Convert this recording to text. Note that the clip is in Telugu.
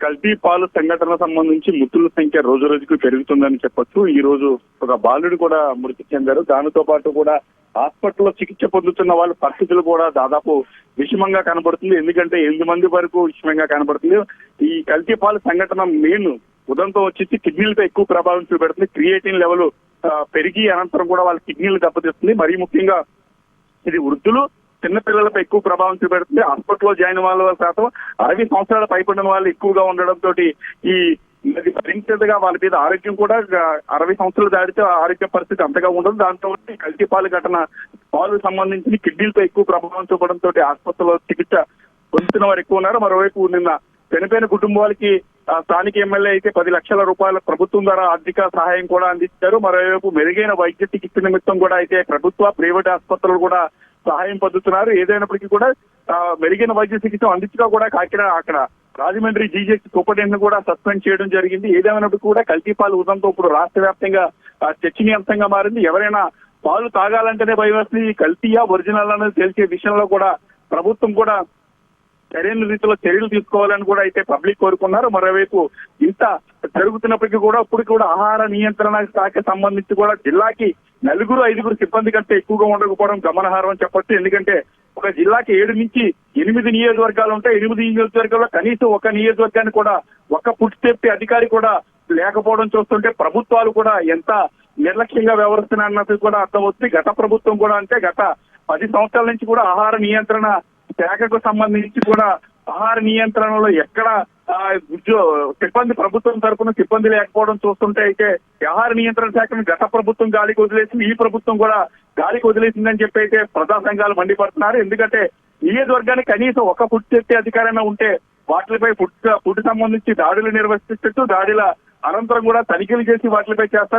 కల్తీ పాలు సంఘటన సంబంధించి మృతుల సంఖ్య రోజు రోజుకు పెరుగుతుందని చెప్పొచ్చు. ఈ రోజు ఒక బాలుడు కూడా మృతి చెందారు. దానితో పాటు కూడా హాస్పిటల్లో చికిత్స పొందుతున్న వాళ్ళ పరిస్థితులు కూడా దాదాపు విషమంగా కనబడుతుంది. ఎందుకంటే 8 మంది వరకు విషమంగా కనబడుతుంది. ఈ కల్తీ పాలు సంఘటన మెయిన్ ఉదంతం వచ్చేసి కిడ్నీలపై ఎక్కువ ప్రభావం చూపెడుతుంది. క్రియేటిన్ లెవెల్ పెరిగి అనంతరం కూడా వాళ్ళ కిడ్నీలు దెబ్బతీస్తుంది. మరీ ముఖ్యంగా ఇది వృద్ధులు చిన్న పిల్లలపై ఎక్కువ ప్రభావం చూపెడుతుంది. హాస్పిటల్లో జాయిన్ వాళ్ళ శాతం 60 సంవత్సరాల పైబడిన వాళ్ళు ఎక్కువగా ఉండడంతో ఈ భరించేదిగా వాళ్ళ మీద ఆరోగ్యం కూడా 60 సంవత్సరాలు దాటితే ఆరోగ్య పరిస్థితి అంతగా ఉండదు. దాంతో కల్తీ పాలు ఘటన పాలు సంబంధించి కిడ్నీలపై ఎక్కువ ప్రభావం చూపడంతో ఆసుపత్రిలో చికిత్స పొందుతున్న వారు ఎక్కువ ఉన్నారు. మరోవైపు నిన్న చనిపోయిన కుటుంబాలకి స్థానిక ఎమ్మెల్యే అయితే 10 లక్షల రూపాయల ప్రభుత్వం ద్వారా ఆర్థిక సహాయం కూడా అందించారు. మరోవైపు మెరుగైన వైద్య చికిత్స నిమిత్తం కూడా అయితే ప్రభుత్వ ప్రైవేట్ ఆసుపత్రులు కూడా సహాయం పొందుతున్నారు. ఏదైనప్పటికీ కూడా మెరుగైన వైద్య చికిత్స అందించగా కూడా అక్కడ రాజమండ్రి జీజెక్స్ సూపరింటెండెంట్ కూడా సస్పెండ్ చేయడం జరిగింది. ఏదేమైనప్పటికీ కూడా కల్తీ పాలు ఉదంతో ఇప్పుడు రాష్ట్ర వ్యాప్తంగా చర్చనీయాంశంగా మారింది. ఎవరైనా పాలు తాగాలంటేనే భయం వేస్తుంది. కల్తీయా ఒరిజినల్ అనేది తెలిసే విషయంలో కూడా ప్రభుత్వం కూడా సరైన రీతిలో చర్యలు తీసుకోవాలని కూడా అయితే పబ్లిక్ కోరుకున్నారు. మరోవైపు ఇంత జరుగుతున్నప్పటికీ కూడా ఇప్పుడు కూడా ఆహార నియంత్రణ శాఖ సంబంధించి కూడా జిల్లాకి 4-5 సిబ్బంది కంటే ఎక్కువగా ఉండకపోవడం గమనార్హం అని చెప్పొచ్చు. ఎందుకంటే ఒక జిల్లాకి 7 నుంచి 8 నియోజకవర్గాలు ఉంటాయి. 8 నియోజకవర్గాల్లో కనీసం ఒక నియోజకవర్గాన్ని కూడా ఒక ఫుడ్ సేఫ్టీ అధికారి కూడా లేకపోవడం చూస్తుంటే ప్రభుత్వాలు కూడా ఎంత నిర్లక్ష్యంగా వ్యవహరిస్తున్నాయన్నది కూడా అర్థమవుతుంది. గత ప్రభుత్వం కూడా అంటే గత 10 సంవత్సరాల నుంచి కూడా ఆహార నియంత్రణ శాఖకు సంబంధించి కూడా ఆహార నియంత్రణలో ఎక్కడ సిబ్బంది ప్రభుత్వం తరఫున సిబ్బంది లేకపోవడం చూస్తుంటే అయితే ఆహార నియంత్రణ శాఖను గత ప్రభుత్వం గాలికి వదిలేసింది. ఈ ప్రభుత్వం కూడా గాలికి వదిలేసిందని చెప్పి అయితే ప్రజా సంఘాలు మండిపడుతున్నారు. ఎందుకంటే నియోజకవర్గానికి కనీసం ఒక ఫుడ్ సేఫ్టీ అధికారైనా ఉంటే వాటిపై ఫుడ్ సంబంధించి దాడులు నిర్వహిస్తూ దాడుల అనంతరం కూడా తనిఖీలు చేసి వాటిపై చేస్తారు.